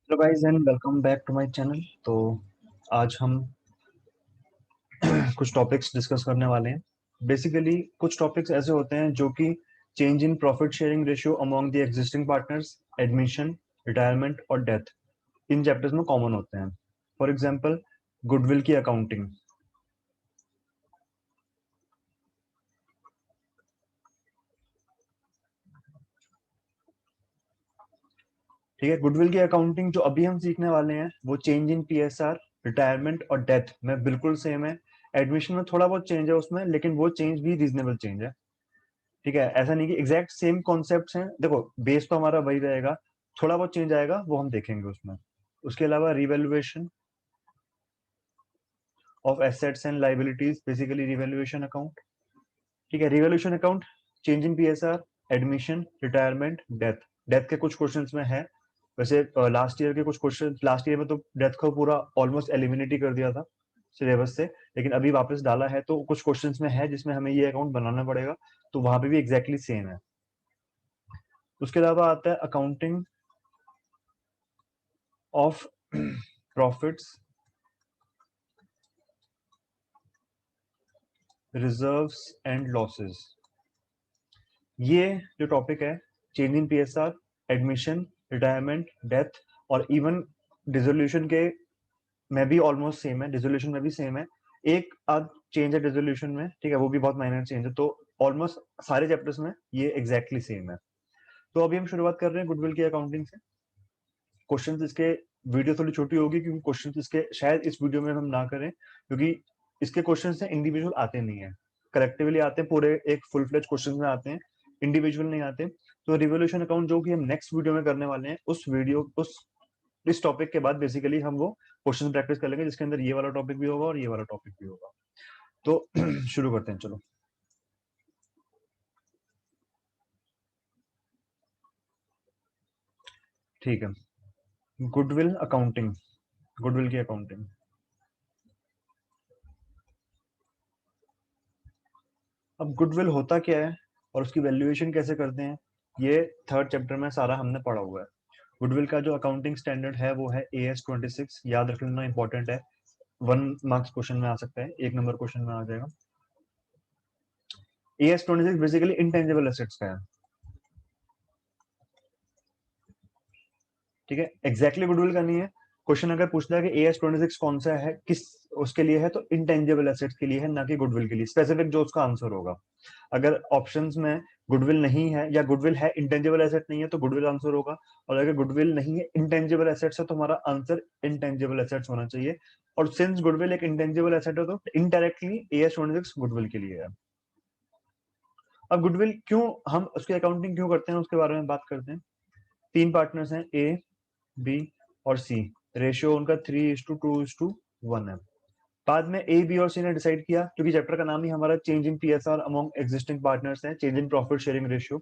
Hello guys and welcome back to my channel. तो आज हम कुछ टॉपिक्स डिस्कस करने वाले हैं। बेसिकली कुछ टॉपिक्स ऐसे होते हैं जो कि change in profit sharing ratio among the existing partners, admission, retirement और डेथ इन चैप्टर्स में कॉमन होते हैं। फॉर एग्जांपल गुडविल की अकाउंटिंग। ठीक है, गुडविल की अकाउंटिंग जो अभी हम सीखने वाले हैं वो चेंज इन पीएसआर, रिटायरमेंट और डेथ में बिल्कुल सेम है। एडमिशन में थोड़ा बहुत चेंज है उसमें, लेकिन वो चेंज भी रीजनेबल चेंज है। ठीक है, ऐसा नहीं कि एग्जैक्ट सेम कॉन्सेप्ट्स हैं। देखो, बेस तो हमारा वही रहेगा, थोड़ा बहुत चेंज आएगा वो हम देखेंगे उसमें। उसके अलावा revaluation of assets and liabilities, basically revaluation account. ठीक है, revaluation account, change in PSR, admission, retirement, death. Death के कुछ क्वेश्चंस में है। वैसे लास्ट ईयर के कुछ क्वेश्चन, लास्ट ईयर में तो डेथ को पूरा ऑलमोस्ट एलिमिनेट ही कर दिया था सिलेबस से, लेकिन अभी वापस डाला है तो कुछ क्वेश्चंस में है जिसमें हमें ये अकाउंट बनाना पड़ेगा। तो वहां पे भी एग्जैक्टली सेम है। उसके अलावा आता है accounting of profits, reserves and losses. ये जो टॉपिक है, change in PSR, admission, retirement, death और इवन डिसोल्यूशन के में भी ऑलमोस्ट सेम है। डिसोल्यूशन में भी सेम है, एक आध चेंज है डिसोल्यूशन में। ठीक है, वो भी बहुत माइनर चेंज है। तो ऑलमोस्ट सारे चैप्टर्स में ये एग्जैक्टली सेम है। तो अभी हम शुरुआत कर रहे हैं गुडविल की अकाउंटिंग से। क्वेश्चंस इसके, वीडियो थोड़ी छोटी होगी क्योंकि क्वेश्चंस इसके शायद इस वीडियो में हम ना करें, क्योंकि इसके क्वेश्चंस हैं इंडिविजुअल आते नहीं है, कलेक्टिवली आते हैं, पूरे एक फुल फ्लेज क्वेश्चंस में आते हैं, इंडिविजुअल नहीं आते। तो रिवोल्यूशन अकाउंट जो कि हम नेक्स्ट वीडियो में करने वाले हैं, उस वीडियो उस इस टॉपिक के बाद बेसिकली हम वो क्वेश्चन प्रैक्टिस कर लेंगे, जिसके अंदर ये वाला टॉपिक भी होगा और ये वाला टॉपिक भी होगा। तो शुरू करते हैं, चलो। ठीक है, गुडविल अकाउंटिंग, गुडविल की अकाउंटिंग। अब गुडविल होता क्या है और उसकी वैल्यूएशन कैसे करते हैं, ये थर्ड चैप्टर में सारा हमने पढ़ा हुआ है। गुडविल का जो अकाउंटिंग स्टैंडर्ड है वो है AS 26, याद रख लेना, इंपॉर्टेंट है। 1 मार्क्स क्वेश्चन में आ सकता है, 1 नंबर क्वेश्चन में आ जाएगा। AS 26 बेसिकली इंटेंजिबल एसेट्स का है। ठीक है, एग्जैक्टली गुडविल का नहीं है। क्वेश्चन अगर पूछता है कि AS 26 कौन सा है, किस उसके लिए है, तो इंटेंजिबल एसेट्स के लिए है, ना कि गुडविल के लिए। स्पेसिफिक जो उसका आंसर होगा। अगर ऑप्शंस में गुडविल नहीं है या गुडविल है इंटेंजिबल एसेट नहीं है तो गुडविल आंसर होगा, और अगर गुडविल नहीं है इंटेंजिबल एसेट्स है तो हमारा आंसर इंटेंजिबल एसेट्स होना चाहिए। और सिंस गुडविल एक इंटेंजिबल एसेट है तो इनडायरेक्टली AS 26 गुडविल के लिए है। अब गुडविल क्यों, हम उसकी अकाउंटिंग क्यों करते हैं उसके बारे में बात करते हैं। 3 पार्टनर्स हैं, A, B और C। रेशियो उनका 3:2:1 है। बाद में ए, बी और सी ने डिसाइड किया, क्योंकि चैप्टर का नाम ही हमारा change in PSR among existing partners है, change in profit sharing ratio.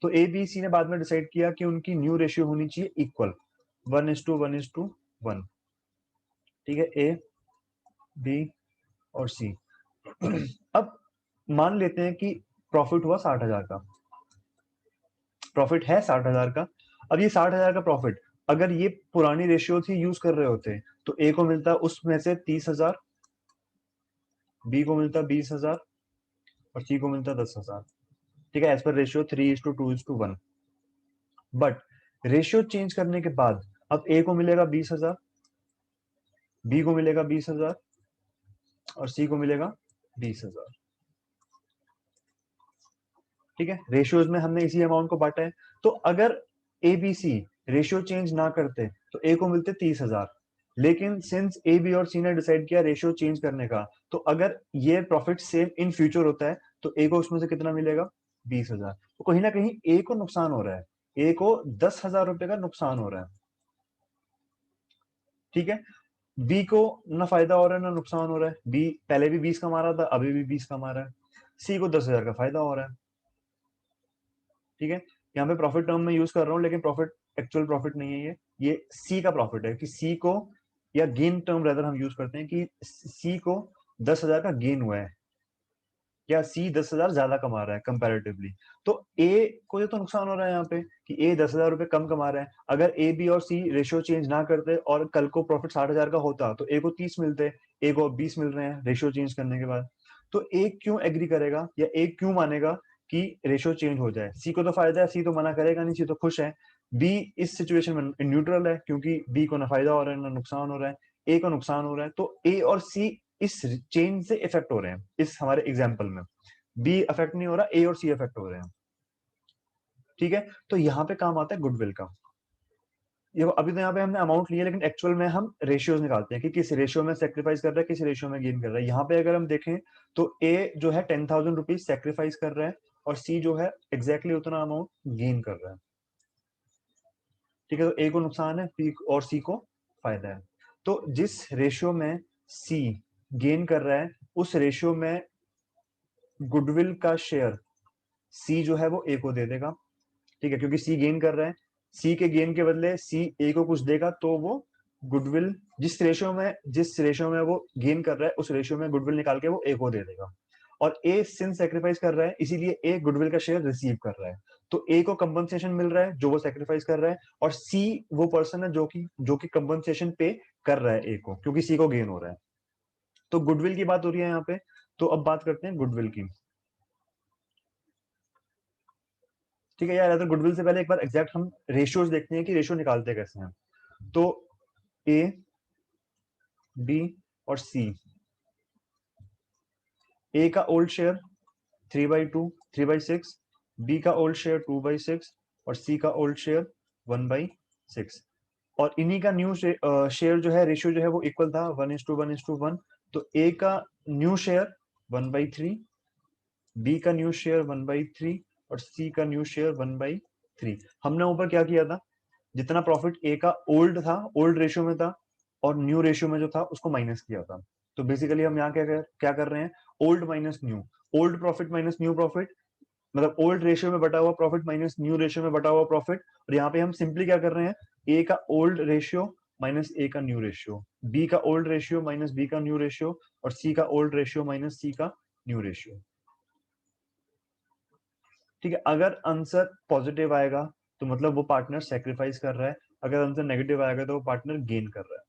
तो ए, बी, सी ने बाद में डिसाइड किया कि उनकी न्यू रेशियो होनी चाहिए इक्वल, 1:1:1। ठीक है, ए, बी और सी। अब मान लेते हैं कि प्रॉफिट हुआ 60,000 का, प्रॉफिट है 60,000 का। अब ये 60,000 का प्रॉफिट, अगर ये पुरानी रेशियो थी यूज कर रहे होते तो ए को मिलता उसमें से 30,000, बी को मिलता 20,000 और सी को मिलता 10,000। ठीक है, as per ratio 3:2:1। But ratio change करने के बाद अब ए को मिलेगा 20,000, बी को मिलेगा 20,000 और सी को मिलेगा 20,000। ठीक है, रेशियोज में हमने इसी अमाउंट को बांटा है। तो अगर A B C ratio change ना करते तो ए को मिलते 30,000, लेकिन सिंस ए बी और सी ने डिसाइड किया रेशियो चेंज करने का, तो अगर ये प्रॉफिट सेम इन फ्यूचर होता है तो ए को उसमें से कितना मिलेगा, 20,000। तो कहीं ना कहीं ए को नुकसान हो रहा है, ए को 10,000 रुपए का नुकसान हो रहा है। ठीक है, बी को ना फायदा हो रहा है ना नुकसान हो रहा है, बी पहले भी 20 कमा रहा था, अभी भी 20 कमा रहा है। सी को 10,000 का फायदा हो रहा है। ठीक है, यहाँ पे प्रॉफिट टर्म में यूज कर रहा हूँ, लेकिन प्रॉफिट एक्चुअल प्रॉफिट नहीं है, ये सी का प्रॉफिट है कि सी को, या गेन टर्म रेदर हम यूज करते हैं कि सी को 10,000 का गेन हुआ है। या सी 10,000 ज्यादा कमा रहा है कंपैरेटिवली, तो ए को ये तो नुकसान हो रहा है यहाँ पे कि ए 10,000 रुपए कम कमा रहा है। अगर ए बी और सी रेशियो चेंज ना करते और कल को प्रॉफिट 60,000 का होता तो ए को 30 मिलते, ए को 20 मिल रहे हैं रेशियो चेंज करने के बाद। तो ए क्यों एग्री करेगा या ए क्यों मानेगा कि रेशियो चेंज हो जाए? सी को तो फायदा है, सी तो मना करेगा नहीं, सी तो खुश है। बी इस सिचुएशन में न्यूट्रल है क्योंकि बी को ना फायदा हो रहा है ना नुकसान हो रहा है, ए को नुकसान हो रहा है। तो ए और सी इस चेंज से इफेक्ट हो रहे हैं। इस हमारे एग्जाम्पल में बी अफेक्ट नहीं हो रहा, ए और सी अफेक्ट हो रहे हैं। ठीक है, तो यहाँ पे काम आता है गुडविल का। ये अभी तो यहाँ पे हमने अमाउंट लिया, लेकिन एक्चुअल में हम रेशियोज निकालते हैं कि किस रेशियो में सेक्रीफाइस कर रहा है, किस रेशियो में गेन कर रहा है। यहाँ पे अगर हम देखें तो ए जो है 10,000 रुपीज सेक्रीफाइस कर रहा है और सी जो है एग्जैक्टली उतना अमाउंट गेन कर रहा है। ठीक है, तो ए को नुकसान है, पी और सी को फायदा है। तो जिस रेशियो में सी गेन कर रहा है उस रेशियो में गुडविल का शेयर सी जो है वो ए को दे देगा। ठीक है, क्योंकि सी गेन कर रहा है, सी के गेन के बदले सी ए को कुछ देगा, तो वो गुडविल जिस रेशियो में वो गेन कर रहा है उस रेशियो में गुडविल निकाल के वो ए को दे देगा। और ए सिंस सेक्रीफाइस कर रहा है इसीलिए ए गुडविल का शेयर रिसीव कर रहा है। तो ए को कंपनसेशन मिल रहा है जो वो सेक्रीफाइस कर रहा है, और सी वो पर्सन है जो कि कंपनसेशन पे कर रहा है ए को, क्योंकि सी को गेन हो रहा है। तो गुडविल की बात हो रही है यहाँ पे। तो अब बात करते हैं गुडविल की। ठीक है यार, तो गुडविल से पहले एक बार एग्जैक्ट हम रेशियोज देखते हैं कि रेशियो निकालते कैसे हैं। तो ए बी और सी, ए का ओल्ड शेयर 3/2 3/6, बी का ओल्ड शेयर 2/6 और सी का ओल्ड शेयर 1/6। और इन्हीं का न्यू शेयर जो है रेशियो जो है वो इक्वल था 1:1:1। तो ए का न्यू शेयर 1/3, बी का न्यू शेयर 1/3 और सी का न्यू शेयर 1/3। हमने ऊपर क्या किया था, जितना प्रॉफिट ए का ओल्ड था, ओल्ड रेशियो में था, और न्यू रेशियो में जो था उसको माइनस किया था। तो बेसिकली हम यहाँ क्या कर रहे हैं, old minus new, old profit minus new profit, मतलब ओल्ड रेशियो में बटा हुआ प्रॉफिट माइनस न्यू रेशियो में बटा हुआ प्रॉफिट। और यहाँ पे हम सिंपली क्या कर रहे हैं, ए का ओल्ड रेशियो माइनस ए का न्यू रेशियो, बी का ओल्ड रेशियो माइनस बी का न्यू रेशियो, और सी का ओल्ड रेशियो माइनस सी का न्यू रेशियो। ठीक है, अगर आंसर पॉजिटिव आएगा तो मतलब वो पार्टनर सेक्रीफाइस कर रहा है, अगर आंसर नेगेटिव आएगा तो वो पार्टनर गेन कर रहा है।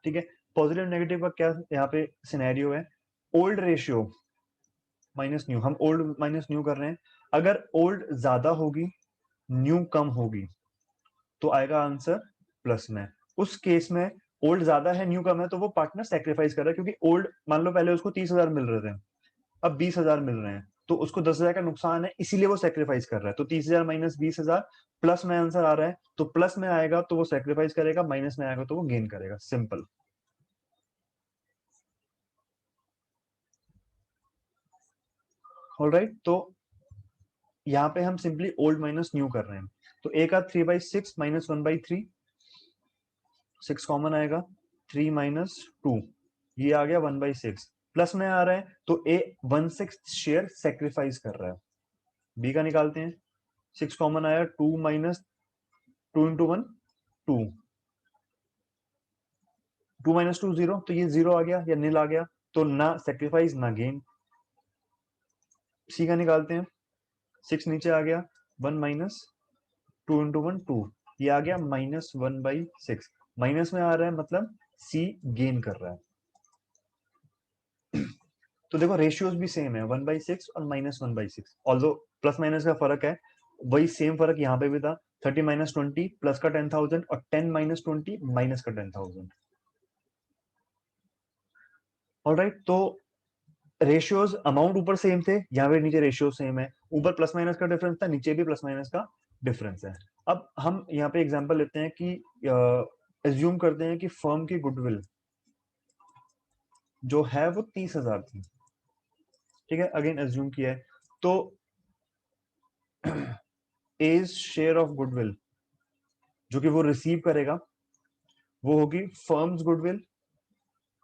ठीक है, पॉजिटिव नेगेटिव का क्या यहाँ पे सिनेरियो है, ओल्ड रेशियो माइनस न्यू, हम ओल्ड माइनस न्यू कर रहे हैं। अगर ओल्ड ज्यादा होगी न्यू कम होगी तो आएगा आंसर प्लस में। उस केस में ओल्ड ज्यादा है न्यू कम है तो वो पार्टनर सेक्रीफाइस कर रहा है, क्योंकि ओल्ड मान लो पहले उसको 30,000 मिल रहे थे, अब 20,000 मिल रहे हैं, तो उसको 10,000 का नुकसान है, इसीलिए वो सेक्रीफाइस कर रहा है। तो 30,000 माइनस 20,000 प्लस में आंसर आ रहा है, तो प्लस में आएगा तो वो सेक्रीफाइस करेगा, माइनस में आएगा तो वो गेन करेगा, सिंपल। ऑलराइट, तो यहाँ पे हम सिंपली ओल्ड माइनस न्यू कर रहे हैं। तो ए का 3/6 माइनस 1/3, 6 कॉमन आएगा, 3 माइनस 2, ये आ गया 1/6। प्लस में आ रहा है तो ए 1/6 शेयर सेक्रीफाइस कर रहा है। बी का निकालते हैं, 6 कॉमन आया, 2 माइनस 2 इंटू 1 2, 2 माइनस 2 0, तो ये जीरो आ गया या नील आ गया, तो ना सेक्रीफाइस ना गेन। सी का निकालते हैं, 6 नीचे आ गया, 1 माइनस 2 इंटू 1 2, ये आ गया -1/6। माइनस में आ रहा है मतलब सी गेन कर रहा है। तो देखो रेशियोज भी सेम है, 1/6 और -1/6, ऑल्दो प्लस माइनस का फर्क है, वही सेम फर्क यहाँ पे भी था। 30 माइनस 20 प्लस का 10,000 और 10 माइनस 20 माइनस का 10,000। ऑलराइट, तो रेशियोज अमाउंट ऊपर सेम थे, यहाँ पे नीचे रेशियो सेम है, ऊपर प्लस माइनस का डिफरेंस था, नीचे भी प्लस माइनस का डिफरेंस है। अब हम यहाँ पे एग्जांपल लेते हैं कि एज्यूम करते हैं कि फर्म की गुडविल जो है वो 30,000 थी। ठीक है, अगेन एज्यूम किया है, तो एज शेयर ऑफ गुडविल जो कि वो रिसीव करेगा वो होगी फर्म्स गुडविल,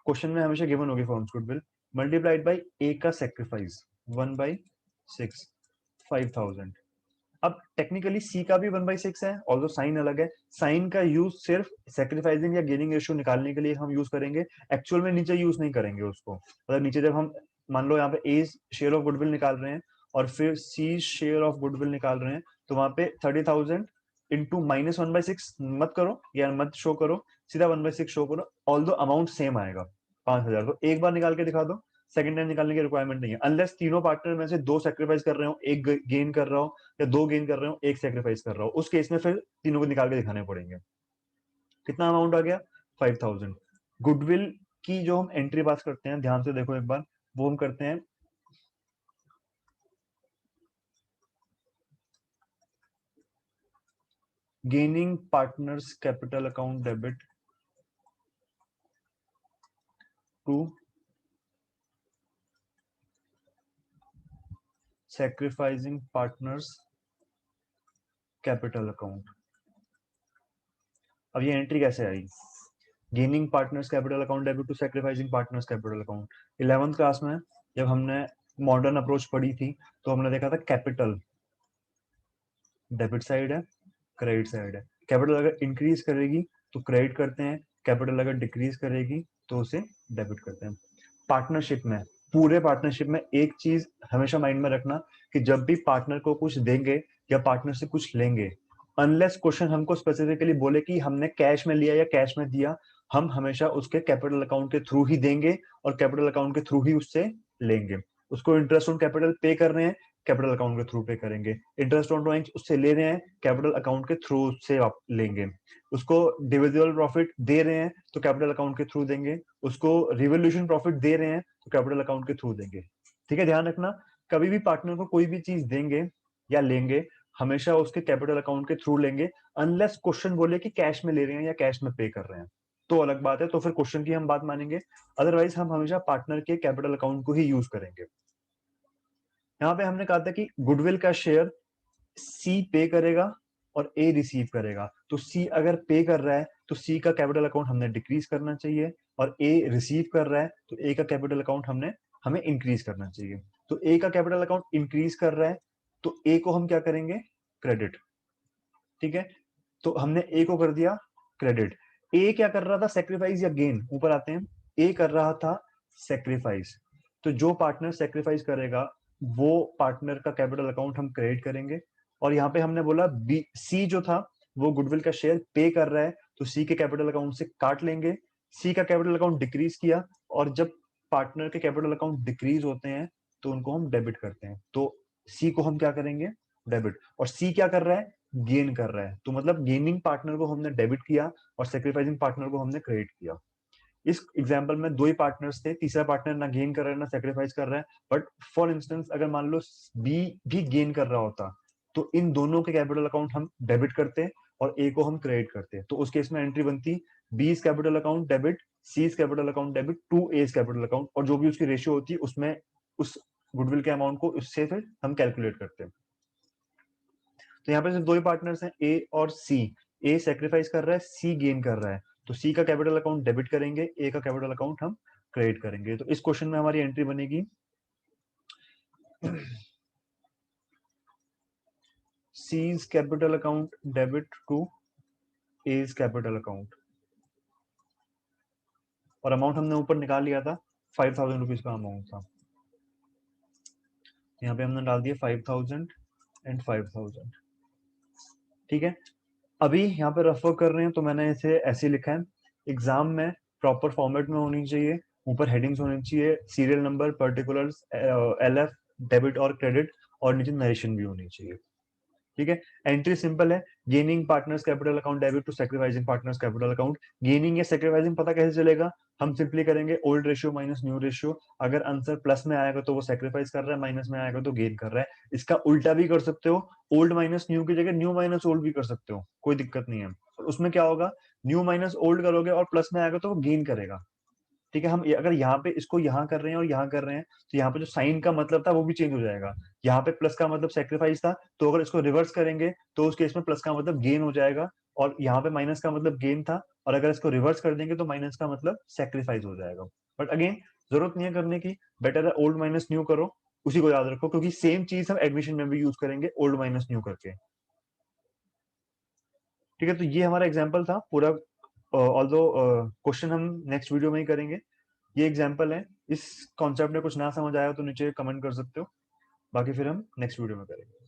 क्वेश्चन में हमेशा गिवन होगी फर्म्स गुडविल, मल्टीप्लाइड बाई ए का सेक्रीफाइस 1/6 5,000। अब टेक्निकली सी का भी 1/6 है, ऑल्दो साइन अलग है। साइन का यूज सिर्फ सेक्रीफाइसिंग या गेनिंग रेशियो निकालने के लिए हम यूज करेंगे, एक्चुअल में नीचे यूज नहीं करेंगे उसको। मतलब नीचे जब हम मान लो यहाँ पे ए शेयर ऑफ गुडविल निकाल रहे हैं और फिर सी शेयर ऑफ गुडविल निकाल रहे हैं, तो वहां पे 30,000 इंटू -1/6 मत करो या मत शो करो, सीधा 1/6 शो करो, ऑल दो अमाउंट सेम आएगा 5,000। तो एक बार निकाल के दिखा दो, सेकंड टाइम निकालने की रिक्वायरमेंट नहीं है, अनलेस तीनों पार्टनर में से दो सेक्रीफाइस कर रहे हो, एक गेन कर रहा हो या दो गेन कर रहे हो, एक सेक्रीफाइस कर रहा हो, उस केस में फिर तीनों को निकाल के दिखाने पड़ेंगे। कितना अमाउंट आ गया? 5,000। गुडविल की जो हम एंट्री पास करते हैं, ध्यान से देखो एक बार, वो हम करते हैं gaining partners capital account debit to sacrificing partners capital account. अब ये एंट्री कैसे आई? Gaining partners capital account debit to sacrificing partners capital account. 11th class में जब हमने मॉडर्न अप्रोच पढ़ी थी तो हमने देखा था कैपिटल डेबिट साइड है, क्रेडिट साइड है। कैपिटल अगर इंक्रीज करेगी तो क्रेडिट करते हैं, कैपिटल अगर डिक्रीज करेगी तो उसे डेबिट करते हैं। पार्टनरशिप में, पूरे पार्टनरशिप में एक चीज हमेशा माइंड में रखना कि जब भी पार्टनर को कुछ देंगे या पार्टनर से कुछ लेंगे, अनलेस क्वेश्चन हमको स्पेसिफिकली बोले कि हमने कैश में लिया या कैश में दिया, हम हमेशा उसके कैपिटल अकाउंट के थ्रू ही देंगे और कैपिटल अकाउंट के थ्रू ही उससे लेंगे। उसको इंटरेस्ट ऑन कैपिटल पे कर रहे हैं, कैपिटल अकाउंट के थ्रू पे करेंगे। इंटरेस्ट ऑन ड्रॉइंग उससे ले रहे हैं, कैपिटल अकाउंट के थ्रू से आप लेंगे। उसको डिविजिबल प्रॉफिट दे रहे हैं तो कैपिटल अकाउंट के थ्रू देंगे। उसको रिवोल्यूशन प्रॉफिट दे रहे हैं तो कैपिटल अकाउंट के थ्रू देंगे। ठीक है, ध्यान रखना, कभी भी पार्टनर को कोई भी चीज देंगे या लेंगे, हमेशा उसके कैपिटल अकाउंट के थ्रू लेंगे, अनलेस क्वेश्चन बोले कि कैश में ले रहे हैं या कैश में पे कर रहे हैं, तो अलग बात है, तो फिर क्वेश्चन की हम बात मानेंगे। अदरवाइज हम हमेशा पार्टनर के कैपिटल अकाउंट को ही यूज करेंगे। यहाँ पे हमने कहा था कि गुडविल का शेयर सी पे करेगा और ए रिसीव करेगा। तो सी अगर पे कर रहा है तो सी का कैपिटल अकाउंट हमने डिक्रीज करना चाहिए, और ए रिसीव कर रहा है तो ए का कैपिटल अकाउंट हमें इंक्रीज करना चाहिए। तो ए का कैपिटल अकाउंट इंक्रीज कर रहा है तो ए को हम क्या करेंगे? क्रेडिट। ठीक है, तो हमने ए को कर दिया क्रेडिट। ए क्या कर रहा था? सेक्रीफाइस या गेन? ऊपर आते हैं। ए कर रहा था सेक्रीफाइस, तो जो पार्टनर सेक्रीफाइस करेगा वो पार्टनर का कैपिटल अकाउंट हम क्रेडिट करेंगे। और यहाँ पे हमने बोला बी सी जो था वो गुडविल का शेयर पे कर रहा है तो सी के कैपिटल अकाउंट से काट लेंगे। सी का कैपिटल अकाउंट डिक्रीज किया, और जब पार्टनर के कैपिटल अकाउंट डिक्रीज होते हैं तो उनको हम डेबिट करते हैं, तो सी को हम क्या करेंगे? डेबिट। और सी क्या कर रहा है? गेन कर रहा है, तो मतलब गेनिंग पार्टनर को हमने डेबिट किया और सेक्रीफाइसिंग पार्टनर को हमने क्रेडिट किया। इस एग्जांपल में दो ही पार्टनर्स थे, तीसरा पार्टनर ना गेन कर रहा है ना सेक्रीफाइस कर रहा है। बट फॉर इंस्टेंस अगर मान लो बी भी गेन कर रहा होता तो इन दोनों के कैपिटल अकाउंट हम डेबिट करते और ए को हम क्रेडिट करते, तो उस केस में एंट्री बनती B is capital account debit, C is capital account debit to A is capital account, और जो भी उसकी रेशियो होती है उसमें उस गुडविल के अमाउंट को उससे फिर हम कैलकुलेट करते हैं। तो यहाँ पे सिर्फ दो ही पार्टनर्स हैं, ए और सी। ए सेक्रीफाइस कर रहा है, सी गेन कर रहा है, तो सी का कैपिटल अकाउंट डेबिट करेंगे, ए का कैपिटल अकाउंट हम क्रेडिट करेंगे। तो इस क्वेश्चन में हमारी एंट्री बनेगी C's capital account debit to A's capital account, और अमाउंट हमने ऊपर निकाल लिया था, 5,000 रुपीज का अमाउंट था। यहाँ पे हमने डाल दिया 5,000 एंड 5,000। ठीक है, अभी यहाँ पे रेफर कर रहे हैं तो मैंने इसे ऐसे लिखा है, एग्जाम में प्रॉपर फॉर्मेट में होनी चाहिए, ऊपर हेडिंग्स होनी चाहिए, serial number, particulars, LF, debit और क्रेडिट, और नीचे नरेशन भी होनी चाहिए। ठीक है, एंट्री सिंपल है, gaining partners capital account debit to sacrificing partners capital account. Gaining या सैक्रिफाइसिंग पता कैसे चलेगा? हम सिंपली करेंगे old ratio minus new ratio, अगर आंसर प्लस में आएगा तो वो सैक्रिफाइस कर रहा है, माइनस में आएगा तो गेन कर रहा है। इसका उल्टा भी कर सकते हो, ओल्ड माइनस न्यू की जगह न्यू माइनस ओल्ड भी कर सकते हो, कोई दिक्कत नहीं है। उसमें क्या होगा? न्यू माइनस ओल्ड करोगे और प्लस में आएगा तो वो गेन करेगा। ठीक है, हम अगर यहाँ पे इसको यहाँ कर रहे हैं और यहाँ कर रहे हैं तो यहाँ पे जो साइन का मतलब था वो भी चेंज हो जाएगा। यहाँ पे प्लस का मतलब सेक्रीफाइस था, तो अगर इसको रिवर्स करेंगे तो उस केस में प्लस का मतलब गेन हो जाएगा, और यहाँ पे माइनस का मतलब गेन था, और अगर इसको रिवर्स कर देंगे तो माइनस का मतलब सेक्रीफाइस हो जाएगा। बट अगेन जरूरत नहीं है करने की, बेटर है ओल्ड माइनस न्यू करो, उसी को याद रखो, क्योंकि सेम चीज हम एडमिशन में भी यूज करेंगे ओल्ड माइनस न्यू करके। ठीक है, तो ये हमारा एग्जाम्पल था पूरा, ऑल्दो क्वेश्चन हम नेक्स्ट वीडियो में ही करेंगे। ये एग्जाम्पल है। इस कॉन्सेप्ट में कुछ ना समझ आया तो नीचे कमेंट कर सकते हो, बाकी फिर हम नेक्स्ट वीडियो में करेंगे।